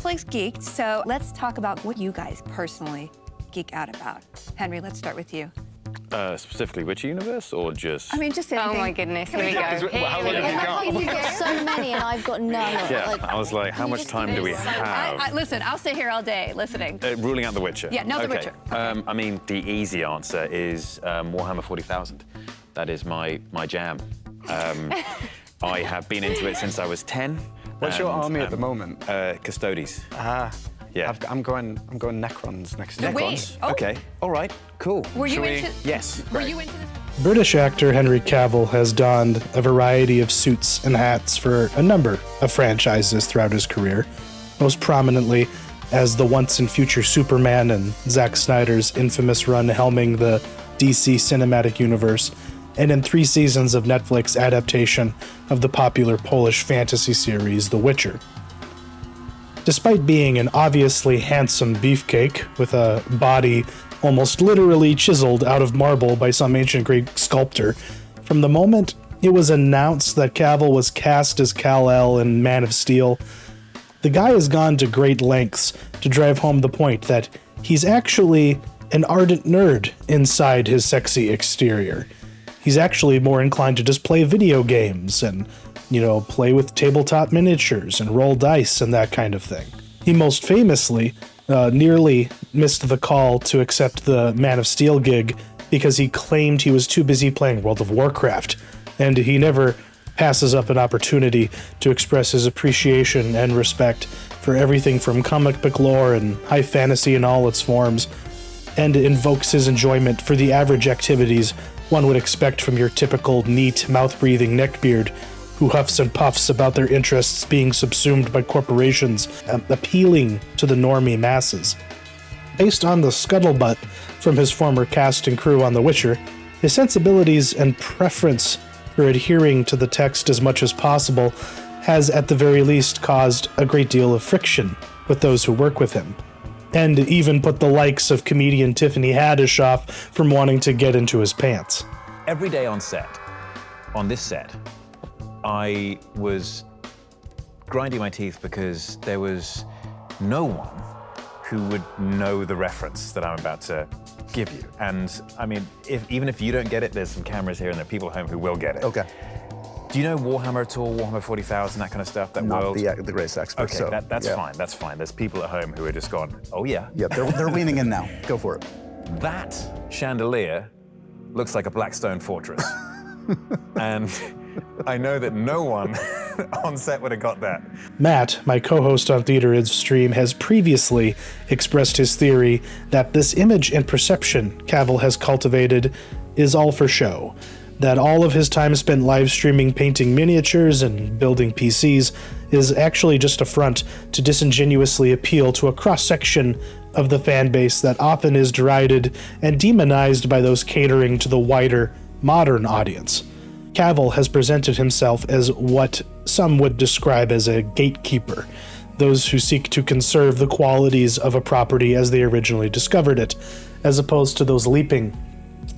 Netflix geeked, so let's talk about what you guys personally geek out about. Henry, let's start with you. Specifically which universe, or just... I mean, just anything. Oh my goodness, here we go. How long have you got? You've got so many and I've got none. Yeah, I was like, how much time do we have? Listen, I'll sit here all day listening. Ruling out The Witcher. Yeah, no, The Witcher. Okay. I mean, the easy answer is Warhammer 40,000. That is my jam. I have been into it since I was 10. What's your army at the moment? Custodes. Yeah. I'm going Necrons next year. Wait. Oh. Okay. All right. Cool. Were you into? Yes. Were you into this? British actor Henry Caville has donned a variety of suits and hats for a number of franchises throughout his career, most prominently as the once and future Superman and Zack Snyder's infamous run helming the DC Cinematic Universe, and in 3 seasons of Netflix adaptation of the popular Polish fantasy series The Witcher. Despite being an obviously handsome beefcake with a body almost literally chiseled out of marble by some ancient Greek sculptor, from the moment it was announced that Cavill was cast as Kal-El in Man of Steel, the guy has gone to great lengths to drive home the point that he's actually an ardent nerd inside his sexy exterior. He's actually more inclined to just play video games and, play with tabletop miniatures and roll dice and that kind of thing. He most famously nearly missed the call to accept the Man of Steel gig because he claimed he was too busy playing World of Warcraft, and he never passes up an opportunity to express his appreciation and respect for everything from comic book lore and high fantasy in all its forms, and invokes his enjoyment for the average activities one would expect from your typical neat, mouth-breathing neckbeard who huffs and puffs about their interests being subsumed by corporations, appealing to the normie masses. Based on the scuttlebutt from his former cast and crew on The Witcher, his sensibilities and preference for adhering to the text as much as possible has at the very least caused a great deal of friction with those who work with him, and even put the likes of comedian Tiffany Haddish off from wanting to get into his pants. Every day on this set, I was grinding my teeth because there was no one who would know the reference that I'm about to give you. And I mean, even if you don't get it, there's some cameras here and there are people at home who will get it. Okay. Do you know Warhammer at all? Warhammer 40,000, that kind of stuff? That Not world? the greatest expert. Okay, so, that's fine, that's fine. There's people at home who are just gone, oh yeah. Yeah, they're leaning in now. Go for it. That chandelier looks like a Blackstone fortress. And I know that no one on set would have got that. Matt, my co-host on Theater Id's stream, has previously expressed his theory that this image and perception Cavill has cultivated is all for show, that all of his time spent live streaming painting miniatures and building PCs is actually just a front to disingenuously appeal to a cross-section of the fan base that often is derided and demonized by those catering to the wider, modern audience. Cavill has presented himself as what some would describe as a gatekeeper, those who seek to conserve the qualities of a property as they originally discovered it, as opposed to those leaping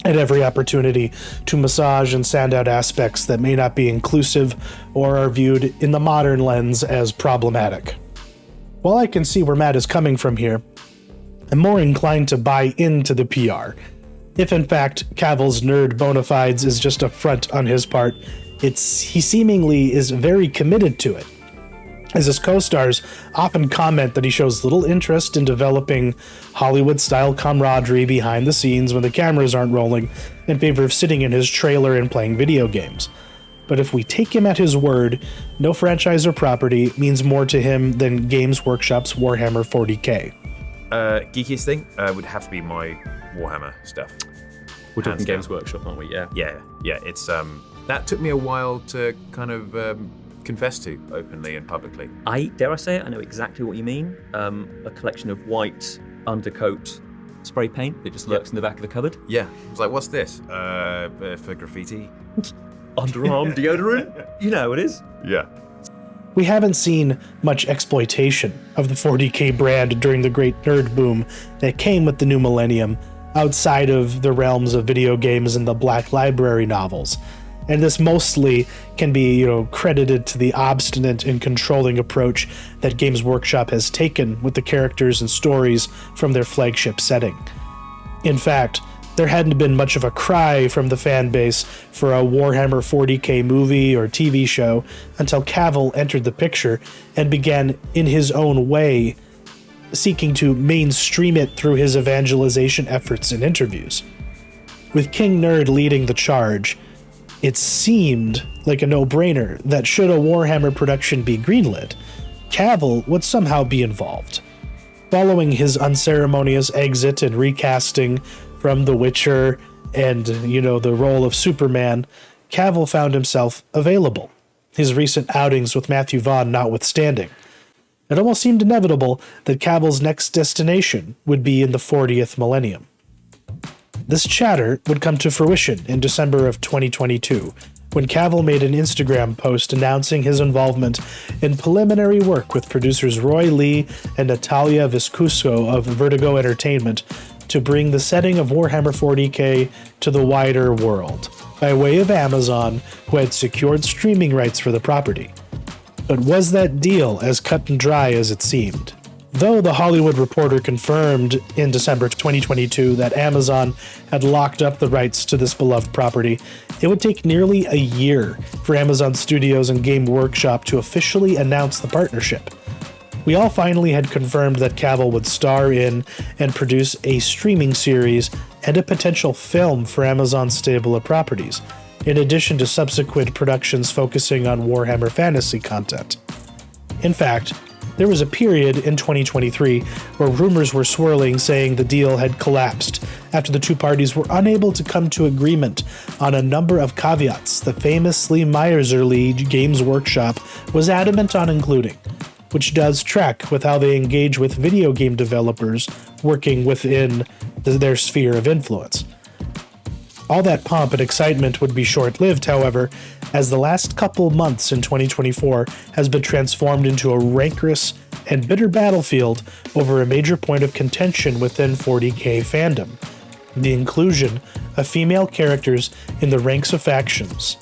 at every opportunity to massage and sand out aspects that may not be inclusive or are viewed in the modern lens as problematic. While I can see where Matt is coming from here, I'm more inclined to buy into the PR. If in fact Cavill's nerd bona fides is just a front on his part, he seemingly is very committed to it, as his co-stars often comment that he shows little interest in developing Hollywood-style camaraderie behind the scenes when the cameras aren't rolling, in favor of sitting in his trailer and playing video games. But if we take him at his word, no franchise or property means more to him than Games Workshop's Warhammer 40k. Geekiest thing would have to be my Warhammer stuff. We're talking Games Workshop, aren't we? Yeah. Yeah. It's that took me a while to kind of confess to openly and publicly. Dare I say it? I know exactly what you mean. A collection of white undercoat spray paint that just lurks in the back of the cupboard. Yeah. I was like, what's this? For graffiti? Underarm deodorant? You know what it is. Yeah. We haven't seen much exploitation of the 40k brand during the great nerd boom that came with the new millennium, outside of the realms of video games and the Black Library novels. And this mostly can be, credited to the obstinate and controlling approach that Games Workshop has taken with the characters and stories from their flagship setting. In fact, there hadn't been much of a cry from the fan base for a Warhammer 40k movie or TV show until Cavill entered the picture and began, in his own way, seeking to mainstream it through his evangelization efforts and interviews. With King Nerd leading the charge, it seemed like a no-brainer that should a Warhammer production be greenlit, Cavill would somehow be involved. Following his unceremonious exit and recasting from The Witcher and, the role of Superman, Cavill found himself available, his recent outings with Matthew Vaughn notwithstanding. It almost seemed inevitable that Cavill's next destination would be in the 40th millennium. This chatter would come to fruition in December of 2022, when Cavill made an Instagram post announcing his involvement in preliminary work with producers Roy Lee and Natalia Viscuso of Vertigo Entertainment to bring the setting of Warhammer 40k to the wider world, by way of Amazon, who had secured streaming rights for the property. But was that deal as cut and dry as it seemed? Though The Hollywood Reporter confirmed in December 2022 that Amazon had locked up the rights to this beloved property, it would take nearly a year for Amazon Studios and Game Workshop to officially announce the partnership. We all finally had confirmed that Cavill would star in and produce a streaming series and a potential film for Amazon's stable of properties, in addition to subsequent productions focusing on Warhammer Fantasy content. In fact, there was a period in 2023 where rumors were swirling saying the deal had collapsed after the two parties were unable to come to agreement on a number of caveats the famously miserly Games Workshop was adamant on including, which does track with how they engage with video game developers working within their sphere of influence. All that pomp and excitement would be short-lived, however, as the last couple months in 2024 has been transformed into a rancorous and bitter battlefield over a major point of contention within 40k fandom: the inclusion of female characters in the ranks of factions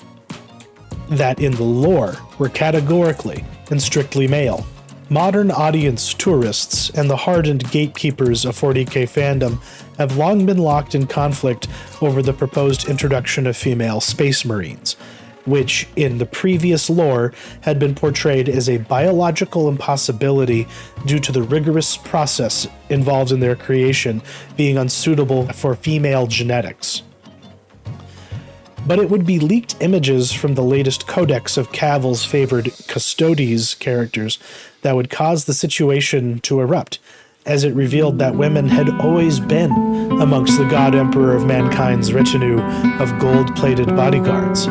that in the lore were categorically and strictly male. Modern audience tourists and the hardened gatekeepers of 40k fandom have long been locked in conflict over the proposed introduction of female space marines, which in the previous lore had been portrayed as a biological impossibility due to the rigorous process involved in their creation being unsuitable for female genetics. But it would be leaked images from the latest codex of Cavill's favored Custodes characters that would cause the situation to erupt, as it revealed that women had always been amongst the God Emperor of Mankind's retinue of gold-plated bodyguards.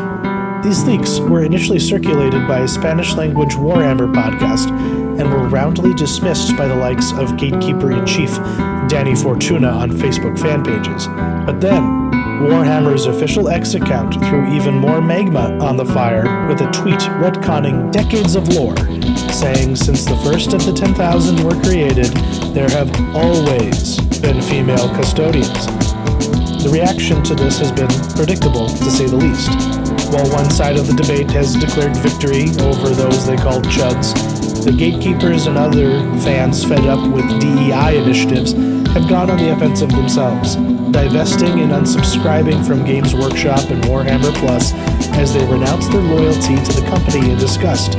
These leaks were initially circulated by a Spanish-language Warhammer podcast and were roundly dismissed by the likes of Gatekeeper-in-Chief Danny Fortuna on Facebook fan pages. But then, Warhammer's official X account threw even more magma on the fire with a tweet retconning decades of lore, saying since the first of the 10,000 were created, there have always been female custodians. The reaction to this has been predictable, to say the least. While one side of the debate has declared victory over those they call chuds, the gatekeepers and other fans fed up with DEI initiatives have gone on the offensive themselves, divesting and unsubscribing from Games Workshop and Warhammer Plus as they renounce their loyalty to the company in disgust.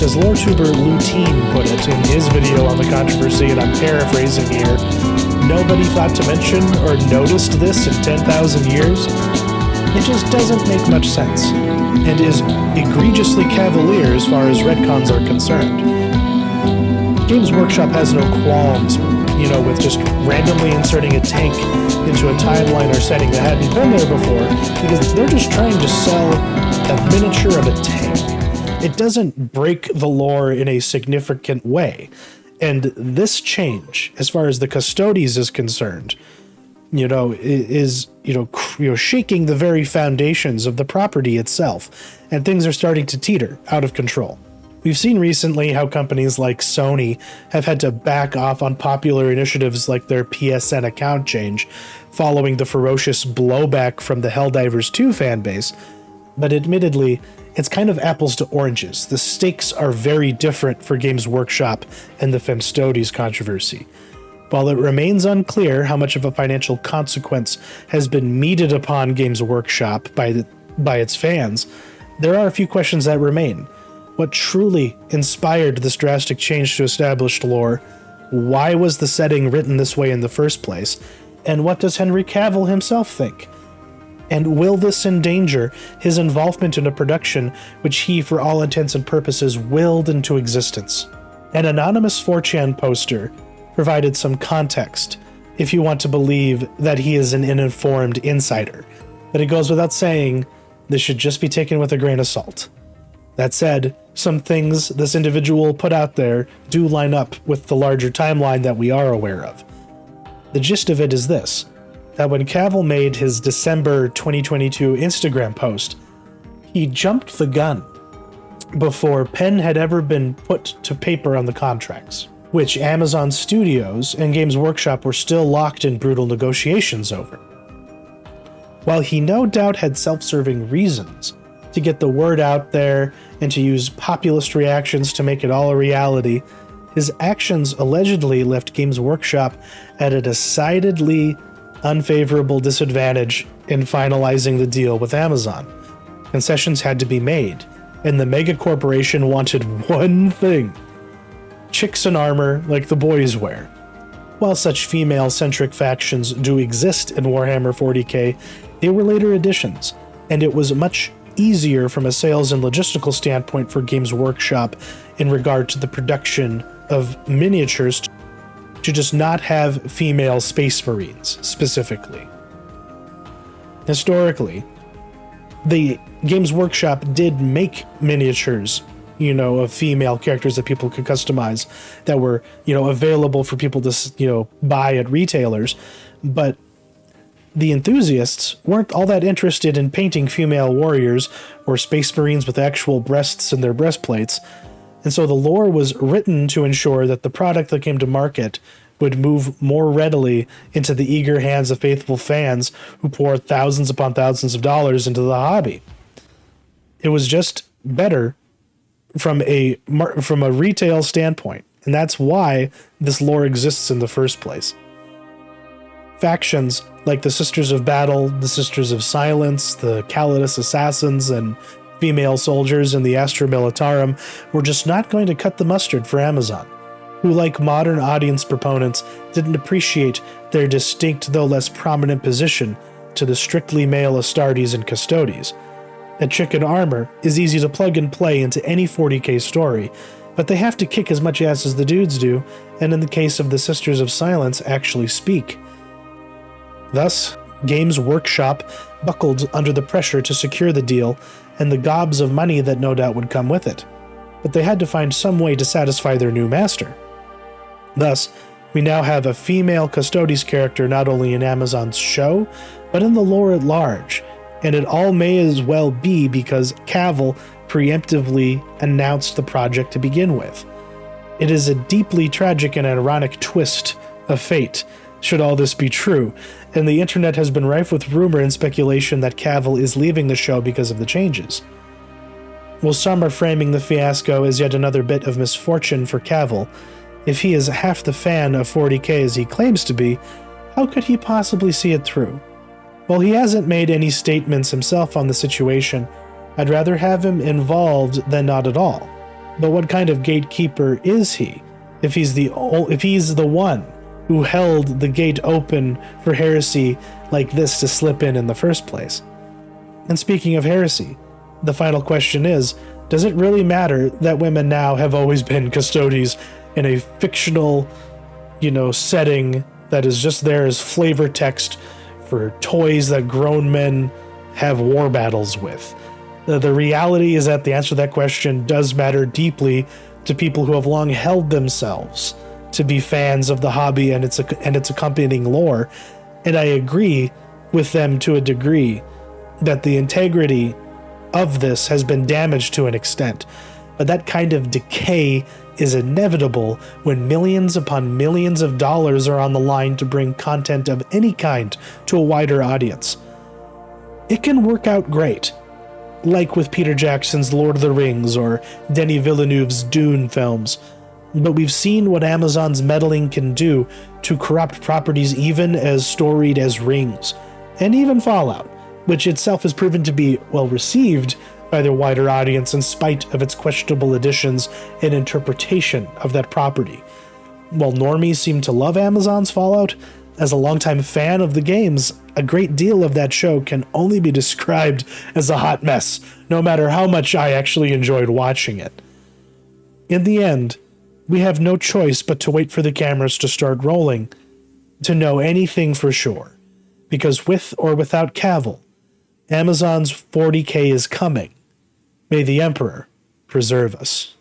As LoreTuber Luteen put it in his video on the controversy, and I'm paraphrasing here, nobody thought to mention or noticed this in 10,000 years? It just doesn't make much sense, and is egregiously cavalier as far as retcons are concerned. Games Workshop has no qualms, with just randomly inserting a tank into a timeline or setting that hadn't been there before, because they're just trying to sell a miniature of a tank. It doesn't break the lore in a significant way. And this change, as far as the Custodes is concerned, is shaking the very foundations of the property itself, and things are starting to teeter out of control. We've seen recently how companies like Sony have had to back off on popular initiatives like their PSN account change, following the ferocious blowback from the Helldivers 2 fanbase. but admittedly, it's kind of apples to oranges. The stakes are very different for Games Workshop and the Femstodes controversy. While it remains unclear how much of a financial consequence has been meted upon Games Workshop by its fans, there are a few questions that remain. What truly inspired this drastic change to established lore? Why was the setting written this way in the first place? And what does Henry Cavill himself think? And will this endanger his involvement in a production which he, for all intents and purposes, willed into existence? An anonymous 4chan poster provided some context, if you want to believe that he is an uninformed insider. But it goes without saying, this should just be taken with a grain of salt. That said, some things this individual put out there do line up with the larger timeline that we are aware of. The gist of it is this, that when Cavill made his December 2022 Instagram post, he jumped the gun before pen had ever been put to paper on the contracts, which Amazon Studios and Games Workshop were still locked in brutal negotiations over. While he no doubt had self-serving reasons to get the word out there and to use populist reactions to make it all a reality, his actions allegedly left Games Workshop at a decidedly unfavorable disadvantage in finalizing the deal with Amazon. Concessions had to be made, and the mega corporation wanted one thing: chicks in armor like the boys wear. While such female-centric factions do exist in Warhammer 40k, they were later additions, and it was much easier from a sales and logistical standpoint for Games Workshop in regard to the production of miniatures to just not have female Space Marines, specifically. Historically, the Games Workshop did make miniatures, of female characters that people could customize that were, available for people to, buy at retailers, but the enthusiasts weren't all that interested in painting female warriors or Space Marines with actual breasts in their breastplates, and so the lore was written to ensure that the product that came to market would move more readily into the eager hands of faithful fans who pour thousands upon thousands of dollars into the hobby. It was just better from a retail standpoint, and that's why this lore exists in the first place. Factions like the Sisters of Battle, the Sisters of Silence, the Calidus Assassins, and female soldiers in the Astra Militarum were just not going to cut the mustard for Amazon, who, like modern audience proponents, didn't appreciate their distinct though less prominent position to the strictly male Astartes and Custodes. A chick in armor is easy to plug and play into any 40k story, but they have to kick as much ass as the dudes do, and in the case of the Sisters of Silence, actually speak. Thus, Games Workshop buckled under the pressure to secure the deal and the gobs of money that no doubt would come with it. But they had to find some way to satisfy their new master. Thus, we now have a female Custodes character not only in Amazon's show, but in the lore at large, and it all may as well be because Cavill preemptively announced the project to begin with. It is a deeply tragic and ironic twist of fate, should all this be true, and the internet has been rife with rumor and speculation that Cavill is leaving the show because of the changes. While some are framing the fiasco as yet another bit of misfortune for Cavill, if he is half the fan of 40k as he claims to be, how could he possibly see it through? While he hasn't made any statements himself on the situation, I'd rather have him involved than not at all. But what kind of gatekeeper is he, if he's the one who held the gate open for heresy like this to slip in the first place? And speaking of heresy, the final question is, does it really matter that women now have always been Custodes in a fictional, setting that is just there as flavor text for toys that grown men have war battles with? The reality is that the answer to that question does matter deeply to people who have long held themselves to be fans of the hobby and its accompanying lore, and I agree with them to a degree that the integrity of this has been damaged to an extent, but that kind of decay is inevitable when millions upon millions of dollars are on the line to bring content of any kind to a wider audience. It can work out great, like with Peter Jackson's Lord of the Rings or Denis Villeneuve's Dune films, but we've seen what Amazon's meddling can do to corrupt properties even as storied as Rings, and even Fallout, which itself has proven to be well received by their wider audience in spite of its questionable additions and interpretation of that property. While normies seem to love Amazon's Fallout, as a longtime fan of the games, a great deal of that show can only be described as a hot mess, no matter how much I actually enjoyed watching it. In the end, we have no choice but to wait for the cameras to start rolling to know anything for sure, because with or without Cavill, Amazon's 40K is coming. May the Emperor preserve us.